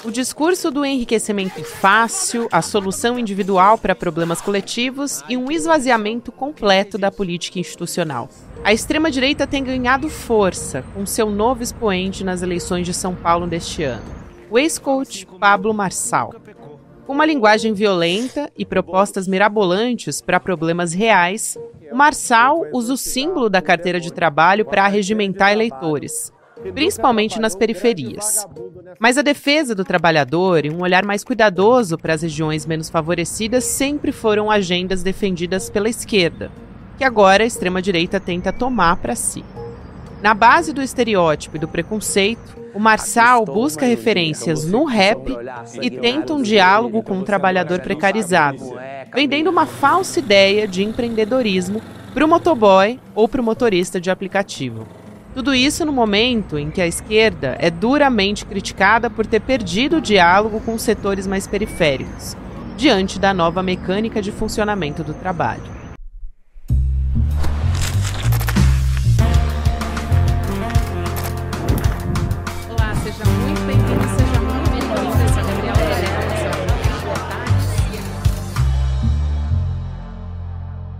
O discurso do enriquecimento fácil, a solução individual para problemas coletivos e um esvaziamento completo da política institucional. A extrema-direita tem ganhado força com seu novo expoente nas eleições de São Paulo deste ano, o ex-coach Pablo Marçal. Com uma linguagem violenta e propostas mirabolantes para problemas reais, o Marçal usa o símbolo da carteira de trabalho para arregimentar eleitores, principalmente nas periferias. Mas a defesa do trabalhador e um olhar mais cuidadoso para as regiões menos favorecidas sempre foram agendas defendidas pela esquerda, que agora a extrema-direita tenta tomar para si. Na base do estereótipo e do preconceito, o Marçal busca referências no rap e tenta um diálogo com o trabalhador precarizado, vendendo uma falsa ideia de empreendedorismo para o motoboy ou para o motorista de aplicativo. Tudo isso no momento em que a esquerda é duramente criticada por ter perdido o diálogo com os setores mais periféricos, diante da nova mecânica de funcionamento do trabalho. Olá, seja muito bem-vindo, seja muito bem-vinda. Eu sou a Gabriela Varela.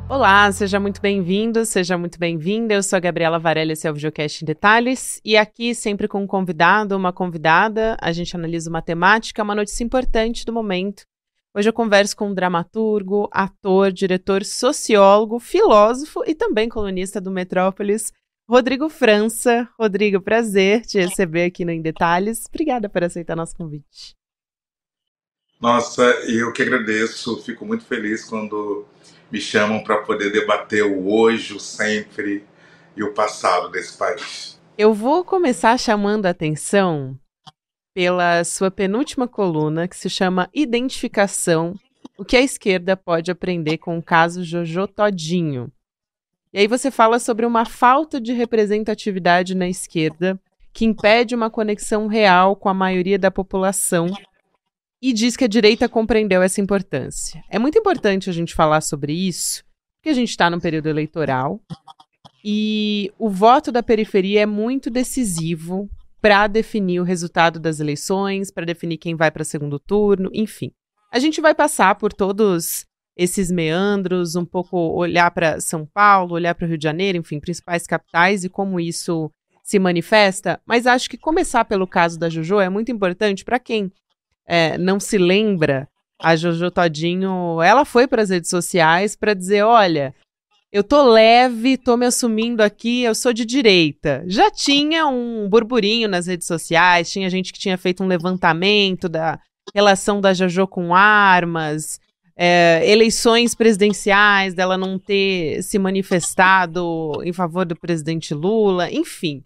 Olá, seja muito bem-vindo, seja muito bem-vinda. Eu sou a Gabriela Varela, esse é o Videocast em Detalhes. E aqui, sempre com um convidado, uma convidada, a gente analisa uma temática, uma notícia importante do momento. Hoje eu converso com um dramaturgo, ator, diretor, sociólogo, filósofo e também colunista do Metrópolis, Rodrigo França. Rodrigo, prazer te receber aqui no Em Detalhes. Obrigada por aceitar nosso convite. Nossa, eu que agradeço, fico muito feliz quando me chamam para poder debater o hoje, o sempre e o passado desse país. Eu vou começar chamando a atenção pela sua penúltima coluna, que se chama Identificação, o que a esquerda pode aprender com o caso Jojo Todinho. E aí você fala sobre uma falta de representatividade na esquerda que impede uma conexão real com a maioria da população e diz que a direita compreendeu essa importância. É muito importante a gente falar sobre isso, porque a gente está num período eleitoral e o voto da periferia é muito decisivo para definir o resultado das eleições, para definir quem vai para segundo turno, enfim. A gente vai passar por todos esses meandros, um pouco olhar para São Paulo, olhar para o Rio de Janeiro, enfim, principais capitais e como isso se manifesta, mas acho que começar pelo caso da Jojo é muito importante para quem não se lembra. A Jojo Todinho, ela foi para as redes sociais para dizer, olha, eu tô leve, tô me assumindo aqui, eu sou de direita. Já tinha um burburinho nas redes sociais, tinha gente que tinha feito um levantamento da relação da Jojo com armas, eleições presidenciais, dela não ter se manifestado em favor do presidente Lula, enfim.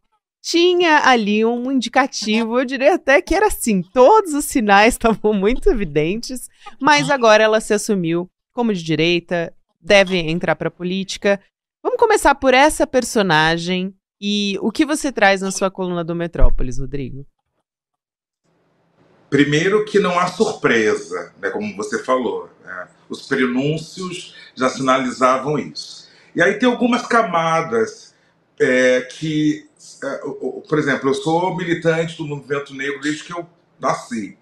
Tinha ali um indicativo, eu diria até que era assim, todos os sinais estavam muito evidentes, mas agora ela se assumiu como de direita, deve entrar para a política. Vamos começar por essa personagem e o que você traz na sua coluna do Metrópolis, Rodrigo? Primeiro que não há surpresa, né, como você falou, né? Os prenúncios já sinalizavam isso. E aí tem algumas camadas que, por exemplo, eu sou militante do movimento negro desde que eu nasci.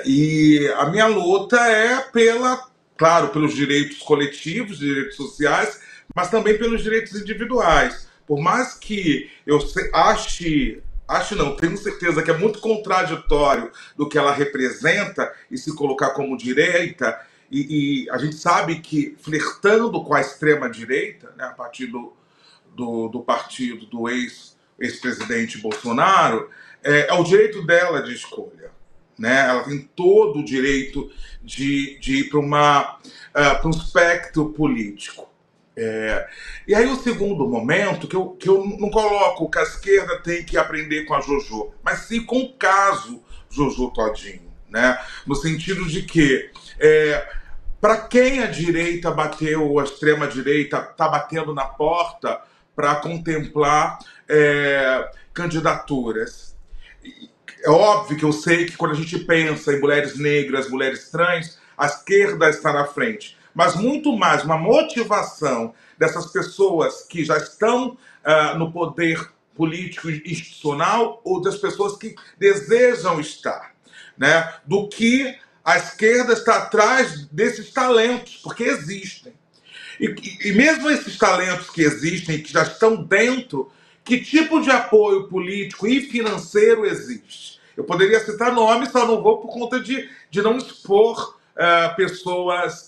E a minha luta é claro, pelos direitos coletivos, direitos sociais, mas também pelos direitos individuais. Por mais que eu tenho certeza que é muito contraditório do que ela representa e se colocar como direita, e a gente sabe que flertando com a extrema-direita, né, a partir do partido do ex-presidente Bolsonaro, é o direito dela de escolha. Né? Ela tem todo o direito de ir para um espectro político. E aí o segundo momento, que eu não coloco que a esquerda tem que aprender com a Jojo, mas sim com o caso Jojo Todinho, né? No sentido de que para quem a direita bateu, a extrema-direita está batendo na porta para contemplar candidaturas. É óbvio que eu sei que quando a gente pensa em mulheres negras, mulheres trans, a esquerda está na frente. Mas muito mais uma motivação dessas pessoas que já estão no poder político institucional ou das pessoas que desejam estar, né? Do que a esquerda está atrás desses talentos, porque existem. E mesmo esses talentos que existem, que já estão dentro, que tipo de apoio político e financeiro existe? Eu poderia citar nomes, só não vou por conta de não expor pessoas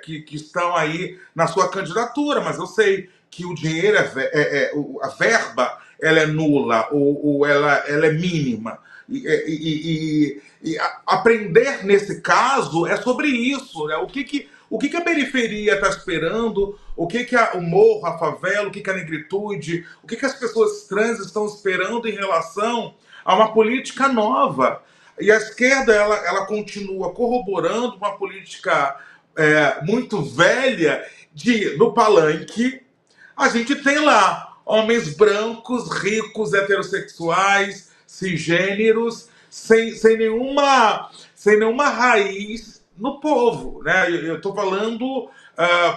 que estão aí na sua candidatura, mas eu sei que o dinheiro, a verba, ela é nula ou ela é mínima. Aprender nesse caso é sobre isso, né? O que a periferia está esperando, o morro, a favela, o que a negritude, o que as pessoas trans estão esperando em relação a uma política nova. E a esquerda ela continua corroborando uma política muito velha no palanque. A gente tem lá homens brancos, ricos, heterossexuais, cisgêneros, sem nenhuma raiz no povo, né? Eu estou falando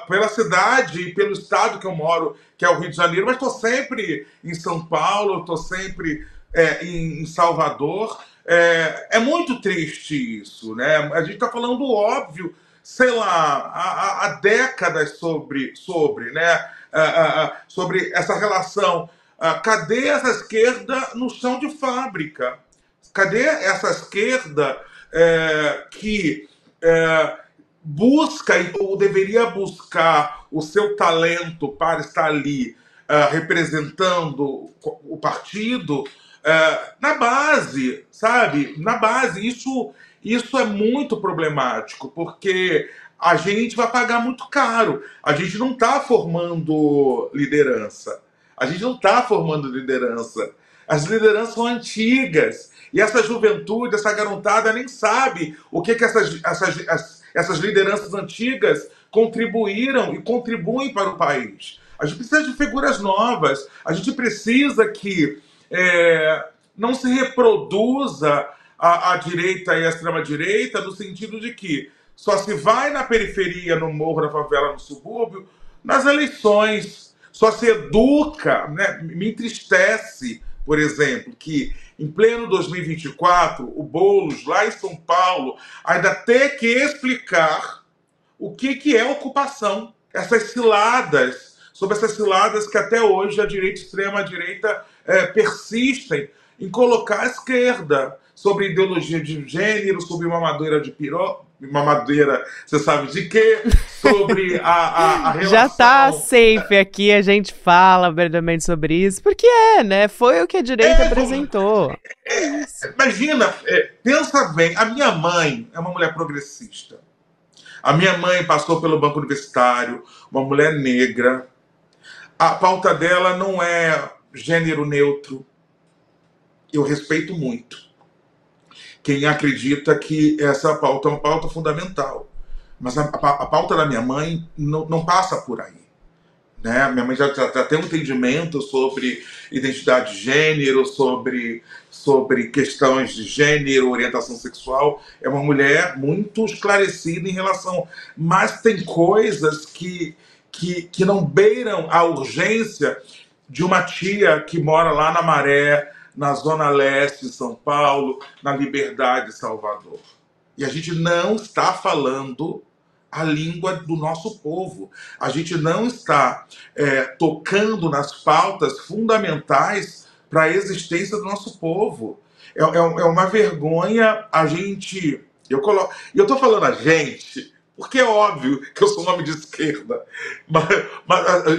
pela cidade e pelo estado que eu moro, que é o Rio de Janeiro, mas estou sempre em São Paulo, estou sempre em Salvador. É muito triste isso, né? A gente está falando óbvio, sei lá, há décadas sobre, né? Sobre essa relação. Cadê essa esquerda no chão de fábrica? Cadê essa esquerda que busca ou deveria buscar o seu talento para estar ali representando o partido na base, sabe? Na base. Isso é muito problemático, porque a gente vai pagar muito caro. A gente não está formando liderança. A gente não está formando liderança. As lideranças são antigas. E essa juventude, essa garotada nem sabe o que essas lideranças antigas contribuíram e contribuem para o país. A gente precisa de figuras novas. A gente precisa que não se reproduza a direita e a extrema-direita no sentido de que só se vai na periferia, no morro, na favela, no subúrbio, nas eleições. Só se educa, né? Me entristece, por exemplo, que em pleno 2024, o Boulos, lá em São Paulo, ainda ter que explicar o que é ocupação. Sobre essas ciladas que até hoje a direita extrema, a direita persistem em colocar a esquerda sobre ideologia de gênero, sobre mamadeira de piró, mamadeira, você sabe de quê? Sobre a relação... Já tá safe aqui, a gente fala abertamente sobre isso, porque né? Foi o que a direita apresentou. Imagina, pensa bem, a minha mãe é uma mulher progressista. A minha mãe passou pelo banco universitário, uma mulher negra. A pauta dela não é gênero neutro. Eu respeito muito quem acredita que essa pauta é uma pauta fundamental. Mas a pauta da minha mãe não passa por aí. Né? Minha mãe já tem um entendimento sobre identidade de gênero, sobre questões de gênero, orientação sexual. É uma mulher muito esclarecida em relação... Mas tem coisas que não beiram a urgência de uma tia que mora lá na Maré, na Zona Leste de São Paulo, na Liberdade de Salvador. E a gente não está falando a língua do nosso povo. A gente não está tocando nas pautas fundamentais para a existência do nosso povo. É uma vergonha a gente... E eu estou falando a gente... Porque é óbvio que eu sou um homem de esquerda. Mas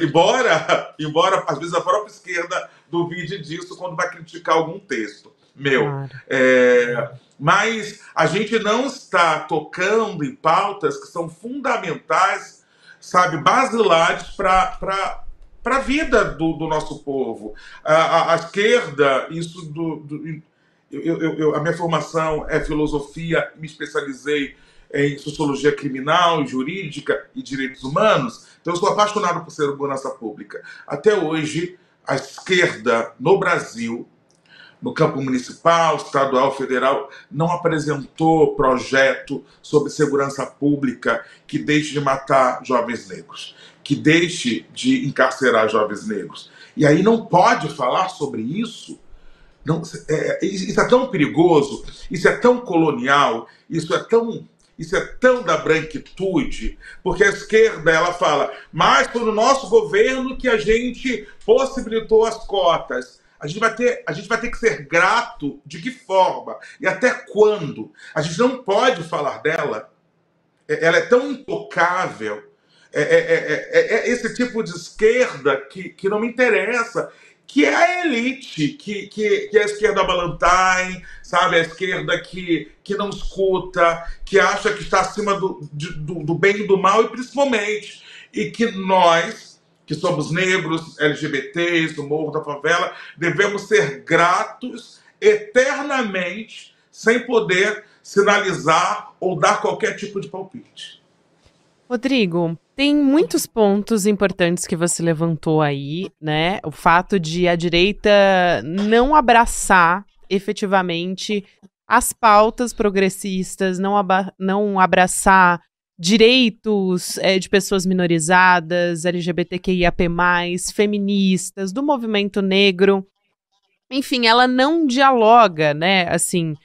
embora às vezes a própria esquerda duvide disso quando vai criticar algum texto meu. Claro. Mas a gente não está tocando em pautas que são fundamentais, sabe, basilares para a vida do nosso povo. A esquerda, a minha formação é filosofia, me especializei em sociologia criminal, jurídica e direitos humanos. Então eu sou apaixonado por segurança pública. Até hoje, a esquerda no Brasil, no campo municipal, estadual, federal, não apresentou projeto sobre segurança pública que deixe de matar jovens negros, que deixe de encarcerar jovens negros. E aí não pode falar sobre isso. Não, isso é tão perigoso, isso é tão colonial, isso é tão da branquitude, porque a esquerda ela fala, mas foi no nosso governo que a gente possibilitou as cotas. A gente vai ter que ser grato de que forma? E até quando? A gente não pode falar dela. Ela é tão intocável. É esse tipo de esquerda que não me interessa, que é a elite, que é a esquerda Ballantyne, sabe? A esquerda que não escuta, que acha que está acima do bem e do mal, e principalmente, e que nós, que somos negros, LGBTs, do Morro da Favela, devemos ser gratos eternamente, sem poder sinalizar ou dar qualquer tipo de palpite. Rodrigo, tem muitos pontos importantes que você levantou aí, né? O fato de a direita não abraçar efetivamente as pautas progressistas, não abraçar direitos de pessoas minorizadas, LGBTQIAP+, feministas, do movimento negro. Enfim, ela não dialoga, né? Assim,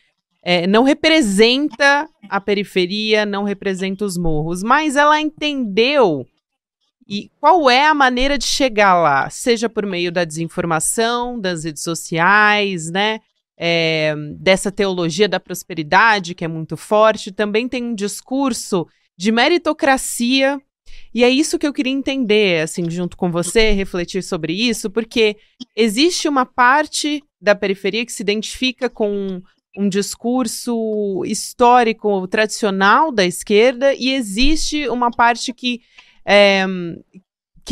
não representa a periferia, não representa os morros, mas ela entendeu e qual é a maneira de chegar lá, seja por meio da desinformação, das redes sociais, né? Dessa teologia da prosperidade que é muito forte, também tem um discurso de meritocracia. E é isso que eu queria entender, assim, junto com você, refletir sobre isso, porque existe uma parte da periferia que se identifica com um discurso histórico tradicional da esquerda e existe uma parte que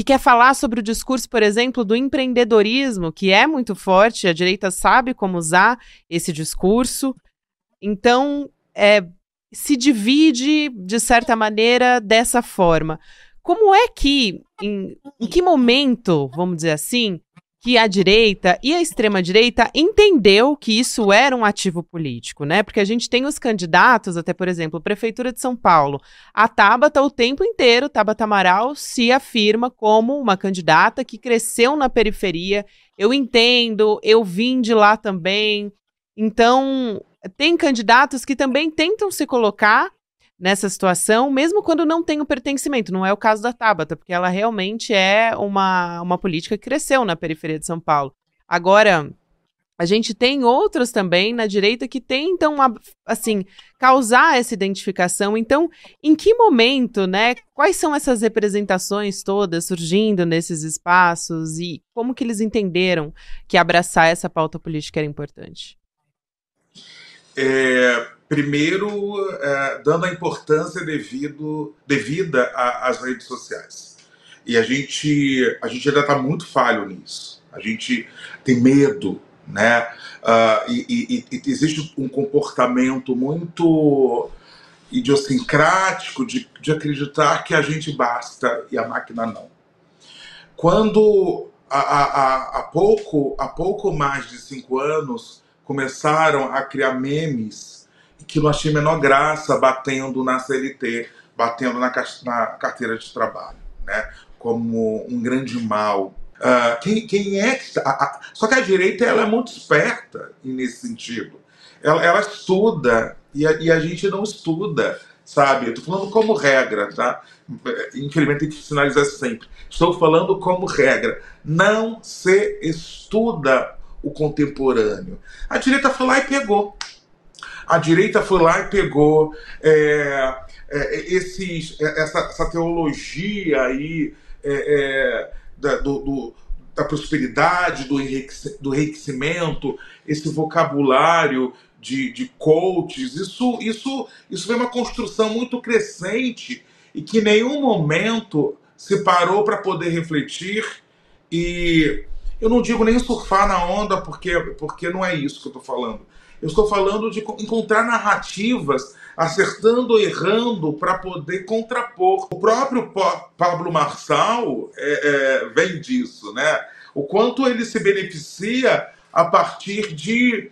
quer falar sobre o discurso, por exemplo, do empreendedorismo, que é muito forte, a direita sabe como usar esse discurso. Então, se divide, de certa maneira, dessa forma. Como é que, em que momento, vamos dizer assim, que a direita e a extrema-direita entendeu que isso era um ativo político, né? Porque a gente tem os candidatos, até, por exemplo, Prefeitura de São Paulo. A Tabata, o tempo inteiro, Tabata Amaral, se afirma como uma candidata que cresceu na periferia. Eu entendo, eu vim de lá também. Então, tem candidatos que também tentam se colocar nessa situação, mesmo quando não tem o pertencimento. Não é o caso da Tabata, porque ela realmente é uma política que cresceu na periferia de São Paulo. Agora, a gente tem outros também na direita que tentam, assim, causar essa identificação. Então, em que momento, né? Quais são essas representações todas surgindo nesses espaços e como que eles entenderam que abraçar essa pauta política era importante? Primeiro, dando a importância devida às redes sociais. E a gente ainda está muito falho nisso. A gente tem medo, né? E existe um comportamento muito idiosincrático de acreditar que a gente basta e a máquina não. Quando há pouco mais de 5 anos começaram a criar memes que não achei a menor graça batendo na CLT, batendo na carteira de trabalho, né? Como um grande mal. Quem é que... Só que a direita ela é muito esperta nesse sentido. Ela estuda e a gente não estuda, sabe? Eu tô falando como regra, tá? Infelizmente tem que sinalizar sempre. Estou falando como regra. Não se estuda o contemporâneo. A direita foi lá e pegou. A direita foi lá e pegou essa teologia aí da prosperidade, do enriquecimento, esse vocabulário de coaches. Isso foi uma construção muito crescente e que em nenhum momento se parou para poder refletir. E eu não digo nem surfar na onda, porque não é isso que eu estou falando. Eu estou falando de encontrar narrativas, acertando ou errando, para poder contrapor. O próprio Pablo Marçal vem disso, né? O quanto ele se beneficia a partir de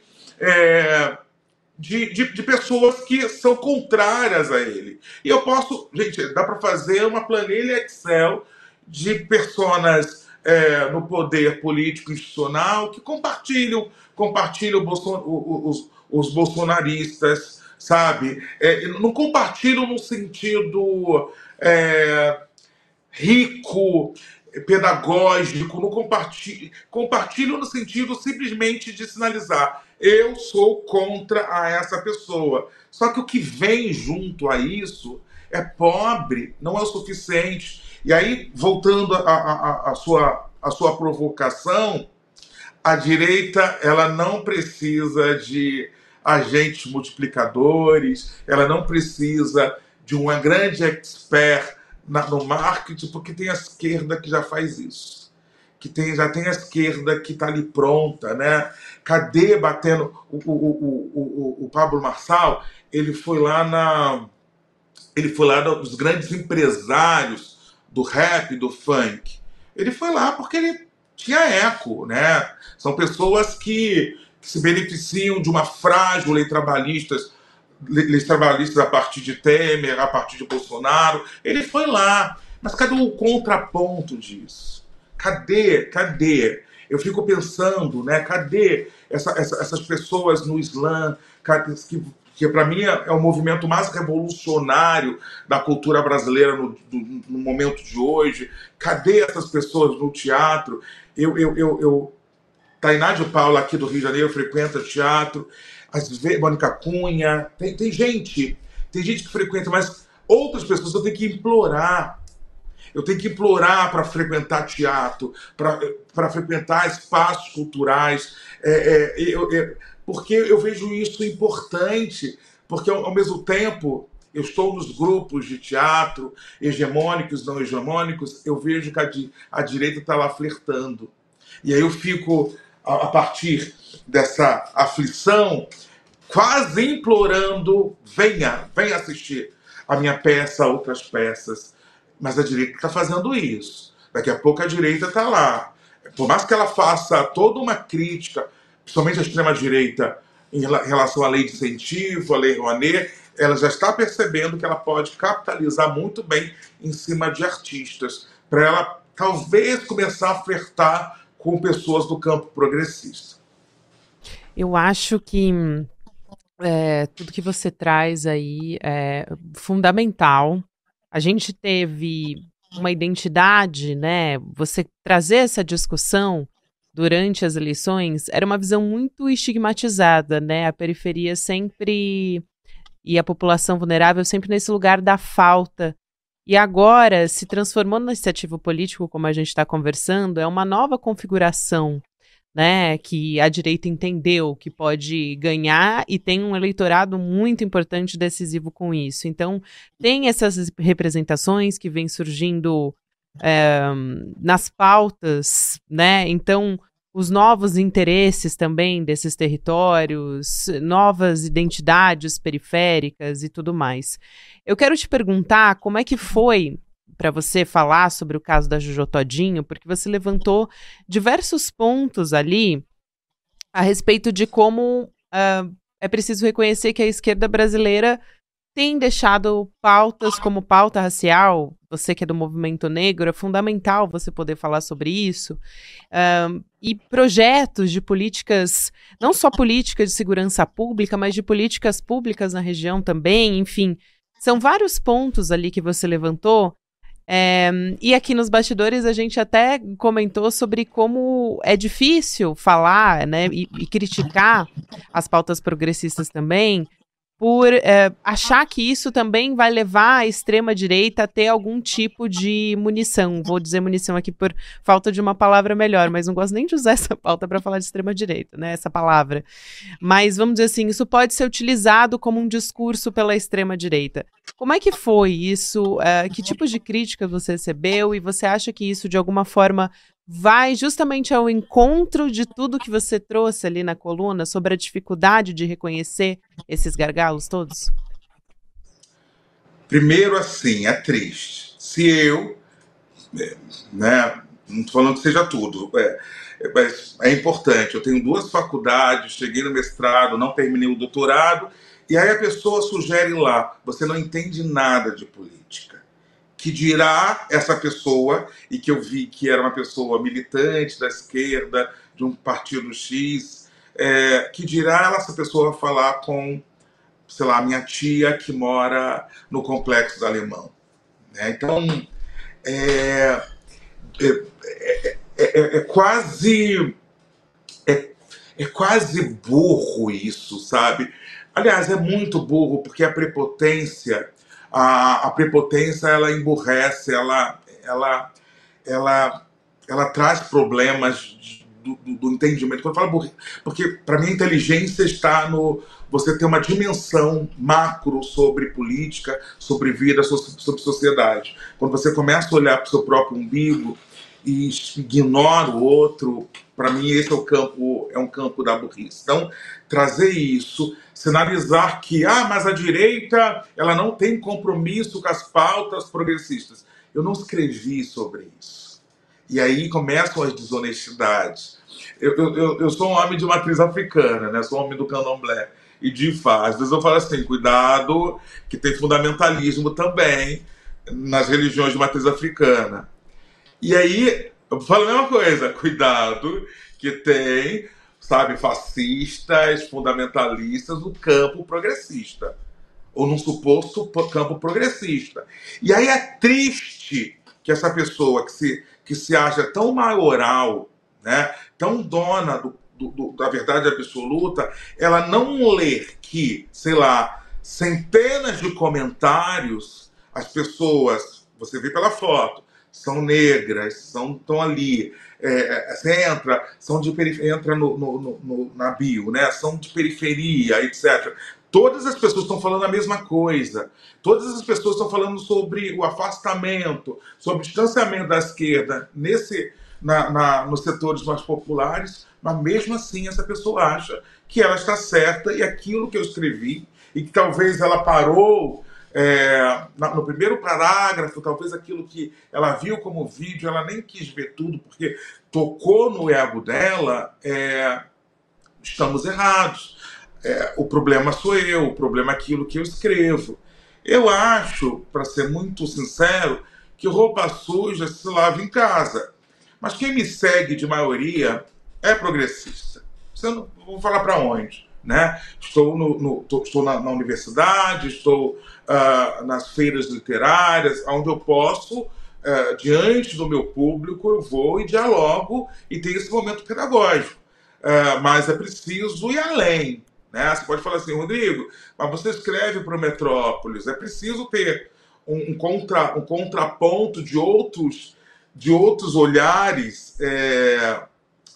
pessoas que são contrárias a ele. E eu posso... Gente, dá para fazer uma planilha Excel de personas no poder político institucional que compartilham os bolsonaristas, sabe? Não compartilham no sentido rico, pedagógico, não compartilho no sentido simplesmente de sinalizar eu sou contra a essa pessoa. Só que o que vem junto a isso é pobre, não é o suficiente. E aí, voltando à sua provocação, a direita ela não precisa de agentes multiplicadores, ela não precisa de uma grande expert no marketing, porque tem a esquerda que já faz isso. Já tem a esquerda que está ali pronta, né? Cadê batendo o Pablo Marçal? Ele foi lá nos grandes empresários do rap, do funk. Ele foi lá porque ele tinha eco, né? São pessoas que se beneficiam de uma frágil leis trabalhistas a partir de Temer, a partir de Bolsonaro. Ele foi lá. Mas cadê o contraponto disso? Cadê? Eu fico pensando, né? Cadê essas pessoas no Islã, que para mim é o movimento mais revolucionário da cultura brasileira no momento de hoje? Cadê essas pessoas no teatro? Tainá de Paula, aqui do Rio de Janeiro, frequenta teatro. Mônica Cunha. Tem gente que frequenta, mas outras pessoas eu tenho que implorar. Eu tenho que implorar para frequentar teatro, para frequentar espaços culturais, porque eu vejo isso importante, porque ao mesmo tempo eu estou nos grupos de teatro, hegemônicos, não hegemônicos, eu vejo que a direita está lá flertando. E aí eu fico, a partir dessa aflição, quase implorando, venha assistir a minha peça, outras peças. Mas a direita está fazendo isso. Daqui a pouco a direita está lá. Por mais que ela faça toda uma crítica, principalmente a extrema-direita, em relação à lei de incentivo, à lei Rouanet, ela já está percebendo que ela pode capitalizar muito bem em cima de artistas, para ela talvez começar a flertar com pessoas do campo progressista. Eu acho que tudo que você traz aí é fundamental. A gente teve uma identidade, né? Você trazer essa discussão durante as eleições era uma visão muito estigmatizada, né? A periferia sempre e a população vulnerável sempre nesse lugar da falta. E agora se transformou no incentivo político, como a gente está conversando, é uma nova configuração, né, que a direita entendeu que pode ganhar e tem um eleitorado muito importante e decisivo com isso. Então, tem essas representações que vêm surgindo nas pautas, né? Então, os novos interesses também desses territórios, novas identidades periféricas e tudo mais. Eu quero te perguntar como é que foi para você falar sobre o caso da Jojo Todinho, porque você levantou diversos pontos ali a respeito de como é preciso reconhecer que a esquerda brasileira tem deixado pautas como pauta racial. Você que é do movimento negro, é fundamental você poder falar sobre isso. E projetos de políticas, não só políticas de segurança pública, mas de políticas públicas na região também, enfim. São vários pontos ali que você levantou. E aqui nos bastidores a gente até comentou sobre como é difícil falar, né, e criticar as pautas progressistas também, por achar que isso também vai levar a extrema-direita a ter algum tipo de munição. Vou dizer munição aqui por falta de uma palavra melhor, mas não gosto nem de usar essa pauta para falar de extrema-direita, né, essa palavra. Mas vamos dizer assim, isso pode ser utilizado como um discurso pela extrema-direita. Como é que foi isso? Que tipos de críticas você recebeu? E você acha que isso, de alguma forma, vai justamente ao encontro de tudo que você trouxe ali na coluna sobre a dificuldade de reconhecer esses gargalos todos? Primeiro, assim, é triste. Se eu, né, não estou falando que seja tudo, mas é importante. Eu tenho 2 faculdades, cheguei no mestrado, não terminei o doutorado, e aí a pessoa sugere lá, você não entende nada de política. Que dirá essa pessoa, e que eu vi que era uma pessoa militante da esquerda, de um partido X, que dirá essa pessoa falar com, sei lá, minha tia que mora no Complexo do Alemão. Né? Então, é, é quase é quase burro isso, sabe? Aliás, é muito burro porque a prepotência ela emburrece, ela, ela traz problemas do entendimento. Quando eu falo burro, porque para mim a inteligência está no você ter uma dimensão macro sobre política, sobre vida, sobre sociedade. Quando você começa a olhar para o seu próprio umbigo e ignora o outro, para mim esse é um campo da burrice. Então, trazer isso, sinalizar que, mas a direita ela não tem compromisso com as pautas progressistas. Eu não escrevi sobre isso. E aí começam as desonestidades. Eu sou um homem de matriz africana, né? Sou um homem do candomblé e de Ifá. Às vezes eu falo assim, cuidado, que tem fundamentalismo também nas religiões de matriz africana. E aí, eu falo a mesma coisa, cuidado, que tem, sabe, fascistas, fundamentalistas no campo progressista, ou num suposto campo progressista. E aí é triste que essa pessoa que se acha tão maioral, né, tão dona da verdade absoluta, ela não lê que, sei lá, centenas de comentários, as pessoas, você vê pela foto, são negras, estão ali, você entra na bio, né? São de periferia, etc. Todas as pessoas estão falando a mesma coisa. Todas as pessoas estão falando sobre o afastamento, sobre o distanciamento da esquerda nos setores mais populares, mas mesmo assim essa pessoa acha que ela está certa e aquilo que eu escrevi, e que talvez ela parou no primeiro parágrafo, talvez aquilo que ela viu como vídeo, ela nem quis ver tudo, porque tocou no ego dela, estamos errados. O problema sou eu, o problema é aquilo que eu escrevo. Eu acho, para ser muito sincero, que roupa suja se lava em casa. Mas quem me segue de maioria é progressista. Vou falar para onde? Né? Estou na universidade, estou nas feiras literárias, onde eu posso, diante do meu público, eu vou e dialogo e tenho esse momento pedagógico. Mas é preciso ir além. Né? Você pode falar assim, Rodrigo, mas você escreve para o Metrópolis, é preciso ter um contraponto de outros olhares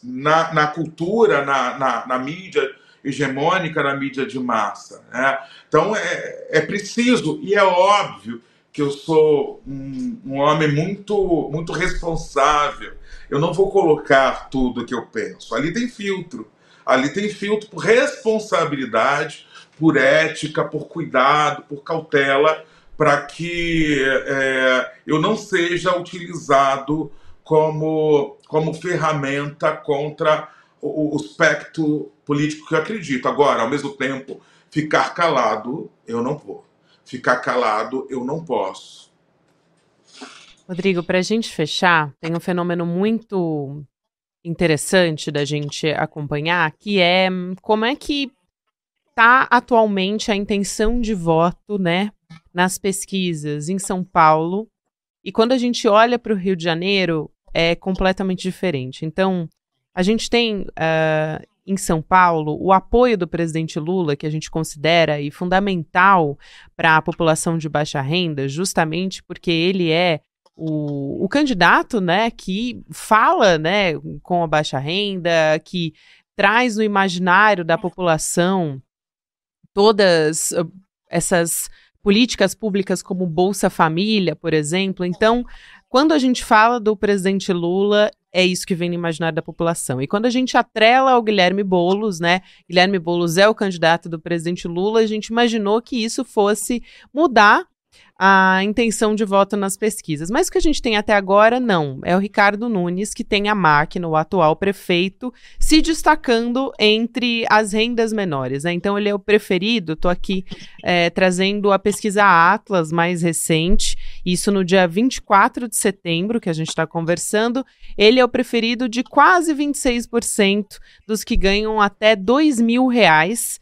na cultura, na mídia hegemônica, na mídia de massa. Né? Então é preciso, e é óbvio que eu sou um homem muito, muito responsável. Eu não vou colocar tudo que eu penso. Ali tem filtro. Ali tem filtro por responsabilidade, por ética, por cuidado, por cautela, para que eu não seja utilizado como ferramenta contra o espectro político que eu acredito. Agora, ao mesmo tempo, ficar calado, eu não vou. Ficar calado, eu não posso. Rodrigo, para a gente fechar, tem um fenômeno muito interessante da gente acompanhar, que é como é que está atualmente a intenção de voto, né, nas pesquisas em São Paulo, e quando a gente olha para o Rio de Janeiro, é completamente diferente. Então, a gente tem em São Paulo o apoio do presidente Lula, que a gente considera fundamental para a população de baixa renda, justamente porque ele é o candidato, né, que fala, né, com a baixa renda, que traz no imaginário da população todas essas políticas públicas como Bolsa Família, por exemplo. Então, quando a gente fala do presidente Lula, é isso que vem no imaginário da população. E quando a gente atrela ao Guilherme Boulos, né, Guilherme Boulos é o candidato do presidente Lula, a gente imaginou que isso fosse mudar a intenção de voto nas pesquisas. Mas o que a gente tem até agora, não. É o Ricardo Nunes, que tem a máquina, o atual prefeito, se destacando entre as rendas menores. Né? Então, ele é o preferido. Estou aqui trazendo a pesquisa Atlas mais recente. Isso no dia 24 de setembro, que a gente está conversando. Ele é o preferido de quase 26% dos que ganham até R$ 2.000,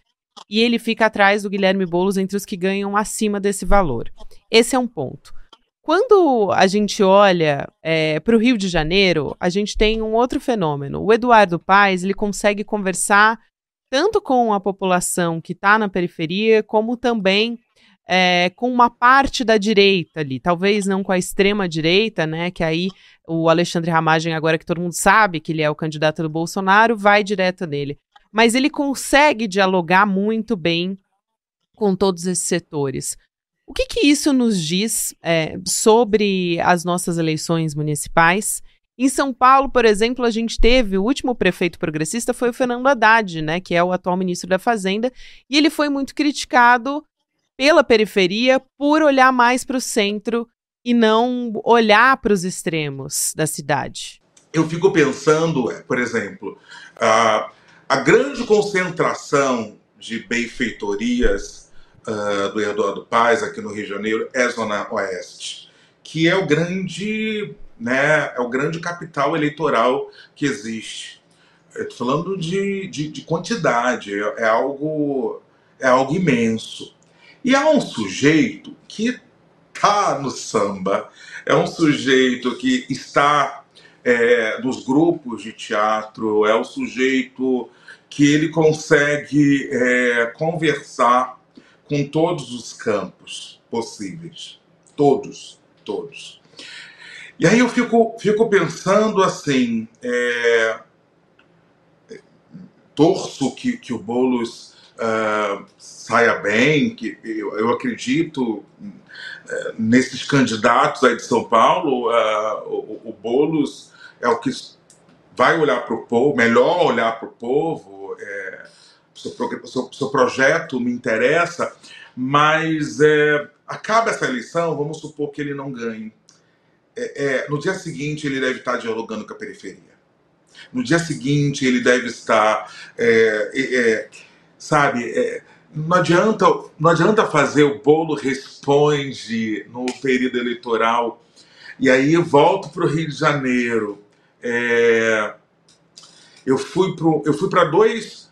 e ele fica atrás do Guilherme Boulos entre os que ganham acima desse valor. Esse é um ponto. Quando a gente olha para o Rio de Janeiro, a gente tem um outro fenômeno. O Eduardo Paes, ele consegue conversar tanto com a população que está na periferia, como também com uma parte da direita ali. Talvez não com a extrema-direita, né? Que aí o Alexandre Ramagem, agora que todo mundo sabe que ele é o candidato do Bolsonaro, vai direto nele. Mas ele consegue dialogar muito bem com todos esses setores. O que isso nos diz sobre as nossas eleições municipais? Em São Paulo, por exemplo, a gente teve, o último prefeito progressista foi o Fernando Haddad, né, que é o atual ministro da Fazenda, e ele foi muito criticado pela periferia por olhar mais para o centro e não olhar para os extremos da cidade. Eu fico pensando, por exemplo, a grande concentração de benfeitorias do Eduardo Paes aqui no Rio de Janeiro é a Zona Oeste, que é o grande capital eleitoral que existe. Eu estou falando de quantidade, é algo imenso. E há um sujeito que está no samba, é um sujeito que está nos grupos de teatro, é um sujeito que ele consegue conversar com todos os campos possíveis. Todos. E aí eu fico pensando assim, torço que o Boulos saia bem, que eu acredito nesses candidatos aí de São Paulo. O Boulos é o que vai olhar para o povo, melhor olhar para o povo. Seu projeto me interessa, mas acaba essa eleição, vamos supor que ele não ganhe. No dia seguinte ele deve estar dialogando com a periferia. No dia seguinte ele deve estar, não adianta fazer o Bolo responde no período eleitoral. E aí eu volto para o Rio de Janeiro. Eu fui para dois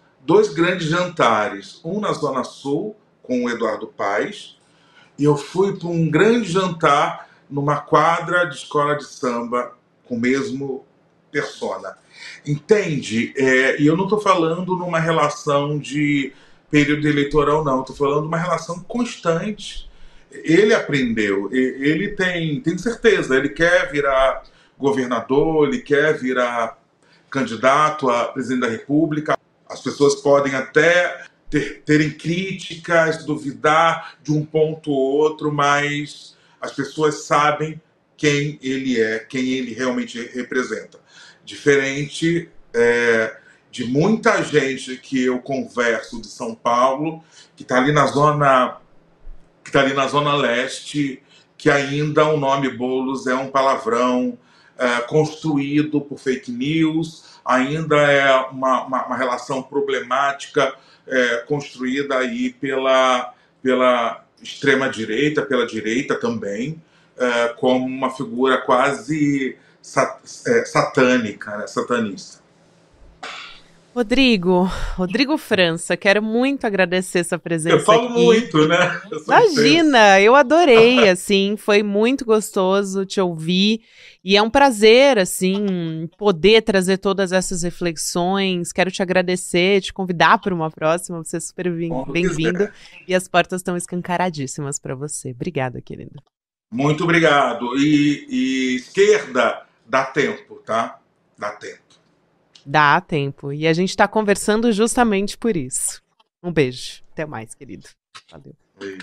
grandes jantares, um na Zona Sul com o Eduardo Paes, e eu fui para um grande jantar numa quadra de escola de samba com o mesmo persona. Entende? E eu não estou falando numa relação de período eleitoral, não. Estou falando de uma relação constante. Ele aprendeu, ele tem certeza, ele quer virar governador, ele quer virar candidato a presidente da República. As pessoas podem até terem críticas, duvidar de um ponto ou outro, mas as pessoas sabem quem ele é, quem ele realmente representa. Diferente de muita gente que eu converso de São Paulo, que está ali na zona leste, que ainda o nome Boulos é um palavrão construído por fake news, ainda é uma relação problemática construída aí pela extrema-direita, pela direita também, como uma figura quase satânica, né, satanista. Rodrigo França, quero muito agradecer sua presença aqui. Eu falo muito, né? Imagina, eu adorei, assim, foi muito gostoso te ouvir, e é um prazer, assim, poder trazer todas essas reflexões. Quero te agradecer, te convidar para uma próxima, você é super bem-vindo, e as portas estão escancaradíssimas para você. Obrigada, querido. Muito obrigado. E esquerda, dá tempo, tá? Dá tempo. Dá tempo. E a gente está conversando justamente por isso. Um beijo. Até mais, querido. Valeu. Beijo.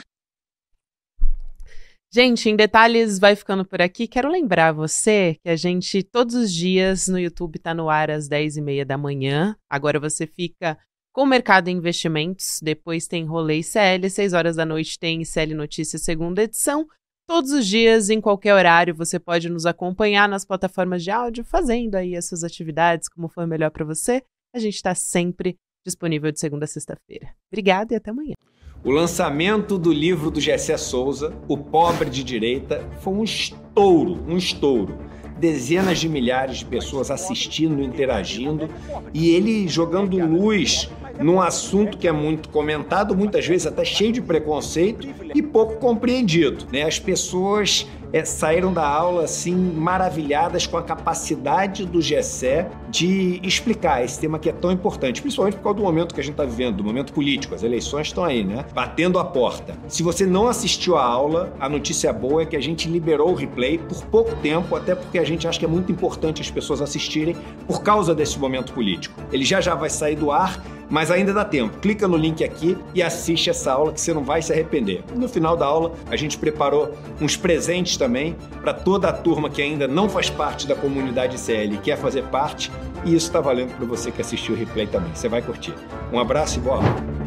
Gente, Em Detalhes vai ficando por aqui. Quero lembrar você que a gente, todos os dias, no YouTube está no ar às 10h30 da manhã. Agora você fica com o Mercado em Investimentos. Depois tem Rolê ICL. 6 horas da noite tem ICL Notícias, segunda edição. Todos os dias, em qualquer horário, você pode nos acompanhar nas plataformas de áudio, fazendo aí as suas atividades, como for melhor para você. A gente está sempre disponível de segunda a sexta-feira. Obrigada e até amanhã. O lançamento do livro do Gessé Souza, O Pobre de Direita, foi um estouro. Dezenas de milhares de pessoas assistindo, interagindo, e ele jogando luz num assunto que é muito comentado, muitas vezes até cheio de preconceito e pouco compreendido, né? As pessoas saíram da aula assim maravilhadas com a capacidade do Gessé de explicar esse tema que é tão importante, principalmente por causa do momento que a gente está vivendo, do momento político. As eleições estão aí, né? Batendo a porta. Se você não assistiu a aula, a notícia boa é que a gente liberou o replay por pouco tempo, até porque a gente acha que é muito importante as pessoas assistirem por causa desse momento político. Ele já vai sair do ar, mas ainda dá tempo. Clica no link aqui e assiste essa aula que você não vai se arrepender. No final da aula, a gente preparou uns presentes também para toda a turma que ainda não faz parte da comunidade ICL e quer fazer parte, e isso está valendo para você que assistiu o replay também. Você vai curtir. Um abraço e boa aula.